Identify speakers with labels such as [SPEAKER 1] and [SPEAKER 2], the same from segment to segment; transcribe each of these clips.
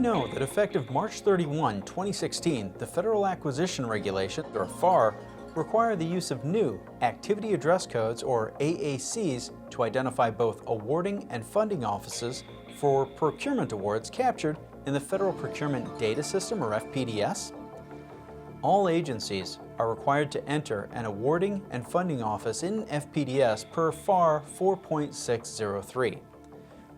[SPEAKER 1] know that effective March 31, 2016, the Federal Acquisition Regulations, or FAR, require the use of new Activity Address Codes, or AACs, to identify both awarding and funding offices for procurement awards captured in the Federal Procurement Data System, or FPDS? All agencies are required to enter an awarding and funding office in FPDS per FAR 4.603.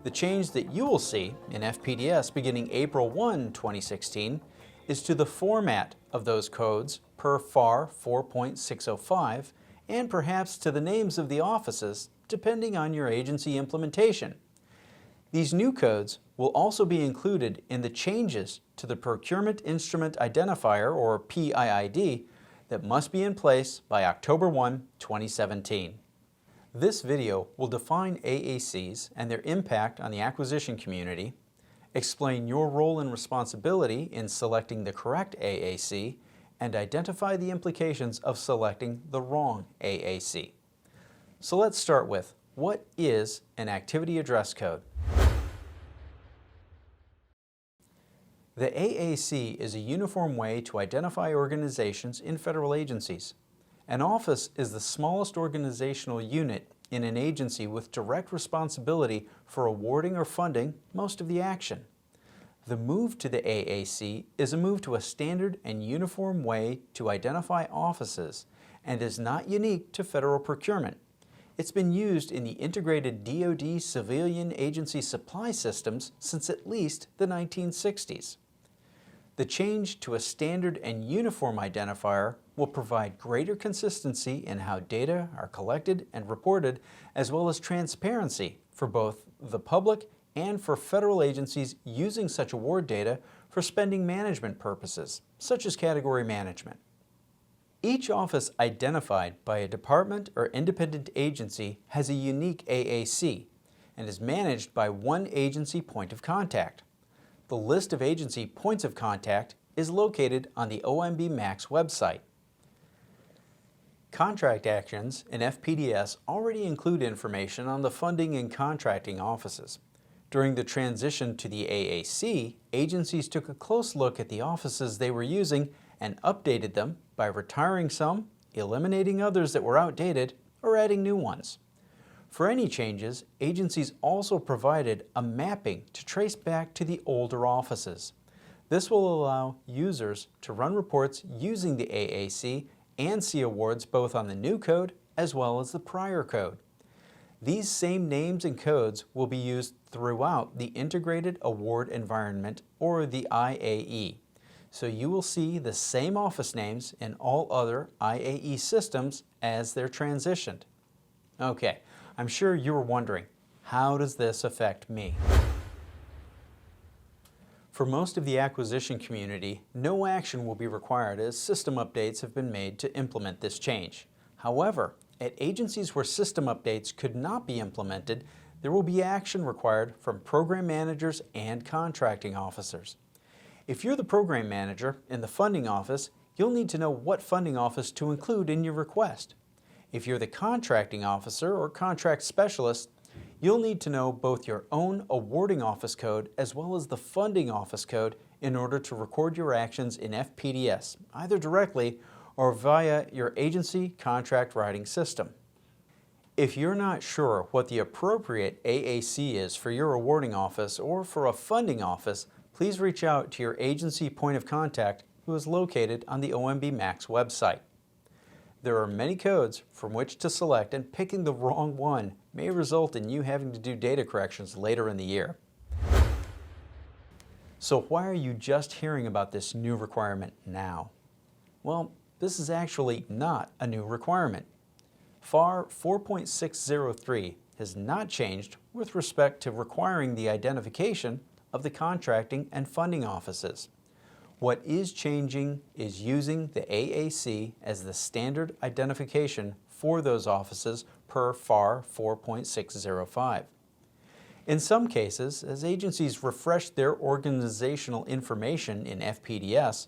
[SPEAKER 1] The change that you will see in FPDS beginning April 1, 2016 is to the format of those codes per FAR 4.605 and perhaps to the names of the offices depending on your agency implementation. These new codes will also be included in the changes to the Procurement Instrument Identifier, or PIID, that must be in place by October 1, 2017. This video will define AACs and their impact on the acquisition community, explain your role and responsibility in selecting the correct AAC, and identify the implications of selecting the wrong AAC. So let's start with, what is an activity address code? The AAC is a uniform way to identify organizations in federal agencies. An office is the smallest organizational unit in an agency with direct responsibility for awarding or funding most of the action. The move to the AAC is a move to a standard and uniform way to identify offices and is not unique to federal procurement. It's been used in the integrated DoD civilian agency supply systems since at least the 1960s. The change to a standard and uniform identifier will provide greater consistency in how data are collected and reported, as well as transparency for both the public and for federal agencies using such award data for spending management purposes, such as category management. Each office identified by a department or independent agency has a unique AAC and is managed by one agency point of contact. The list of agency points of contact is located on the OMB Max website. Contract actions in FPDS already include information on the funding and contracting offices. During the transition to the AAC, agencies took a close look at the offices they were using and updated them by retiring some, eliminating others that were outdated, or adding new ones. For any changes, agencies also provided a mapping to trace back to the older offices. This will allow users to run reports using the AAC and see awards both on the new code as well as the prior code. These same names and codes will be used throughout the Integrated Award Environment, or the IAE. So you will see the same office names in all other IAE systems as they're transitioned. Okay. I'm sure you were wondering, how does this affect me? For most of the acquisition community, no action will be required as system updates have been made to implement this change. However, at agencies where system updates could not be implemented, there will be action required from program managers and contracting officers. If you're the program manager in the funding office, you'll need to know what funding office to include in your request. If you're the contracting officer or contract specialist, you'll need to know both your own awarding office code as well as the funding office code in order to record your actions in FPDS, either directly or via your agency contract writing system. If you're not sure what the appropriate AAC is for your awarding office or for a funding office, please reach out to your agency point of contact who is located on the OMB Max website. There are many codes from which to select, and picking the wrong one may result in you having to do data corrections later in the year. So why are you just hearing about this new requirement now? Well, this is actually not a new requirement. FAR 4.603 has not changed with respect to requiring the identification of the contracting and funding offices. What is changing is using the AAC as the standard identification for those offices per FAR 4.605. In some cases, as agencies refresh their organizational information in FPDS,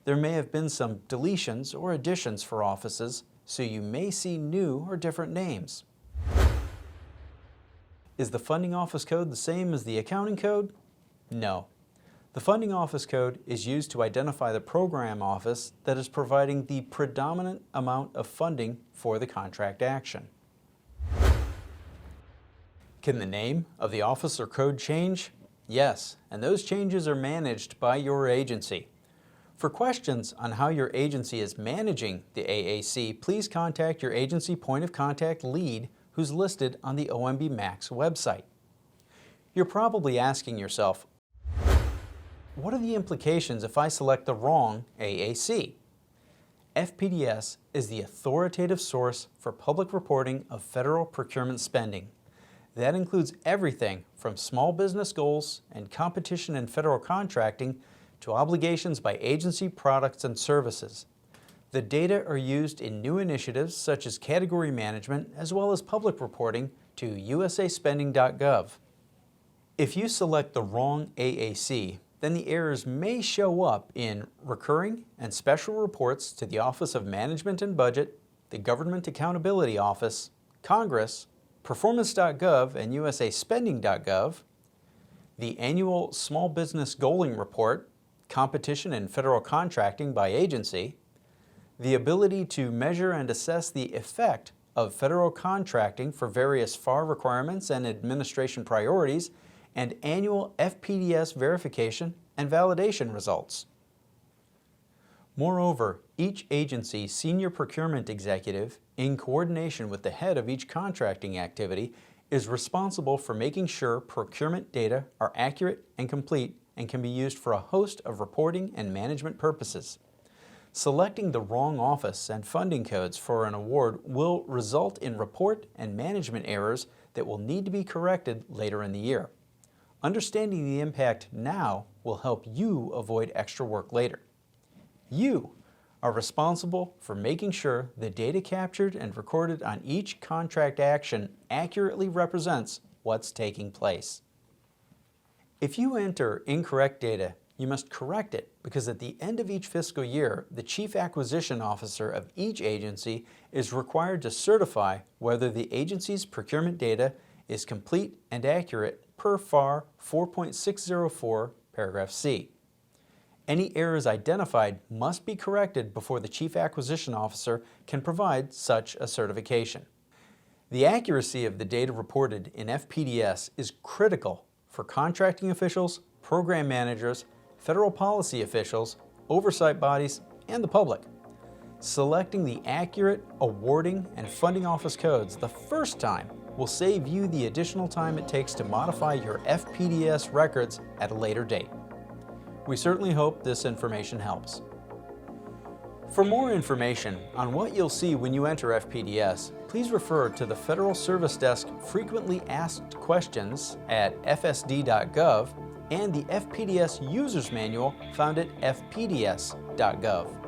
[SPEAKER 1] there may have been some deletions or additions for offices, so you may see new or different names. Is the funding office code the same as the accounting code? No. The funding office code is used to identify the program office that is providing the predominant amount of funding for the contract action. Can the name of the office or code change? Yes, and those changes are managed by your agency. For questions on how your agency is managing the AAC, please contact your agency point of contact lead who's listed on the OMB Max website. You're probably asking yourself, what are the implications if I select the wrong AAC? FPDS is the authoritative source for public reporting of federal procurement spending. That includes everything from small business goals and competition in federal contracting to obligations by agency products and services. The data are used in new initiatives such as category management as well as public reporting to usaspending.gov. If you select the wrong AAC, then the errors may show up in recurring and special reports to the Office of Management and Budget, the Government Accountability Office, Congress, performance.gov and usaspending.gov, the annual Small Business Goaling Report, competition in federal contracting by agency, the ability to measure and assess the effect of federal contracting for various FAR requirements and administration priorities, and annual FPDS verification and validation results. Moreover, each agency senior procurement executive, in coordination with the head of each contracting activity, is responsible for making sure procurement data are accurate and complete and can be used for a host of reporting and management purposes. Selecting the wrong office and funding codes for an award will result in report and management errors that will need to be corrected later in the year. Understanding the impact now will help you avoid extra work later. You are responsible for making sure the data captured and recorded on each contract action accurately represents what's taking place. If you enter incorrect data, you must correct it because at the end of each fiscal year, the Chief Acquisition Officer of each agency is required to certify whether the agency's procurement data is complete and accurate per FAR 4.604, paragraph C. Any errors identified must be corrected before the Chief Acquisition Officer can provide such a certification. The accuracy of the data reported in FPDS is critical for contracting officials, program managers, federal policy officials, oversight bodies, and the public. Selecting the accurate awarding and funding office codes the first time will save you the additional time it takes to modify your FPDS records at a later date. We certainly hope this information helps. For more information on what you'll see when you enter FPDS, please refer to the Federal Service Desk Frequently Asked Questions at fsd.gov and the FPDS User's Manual found at fpds.gov.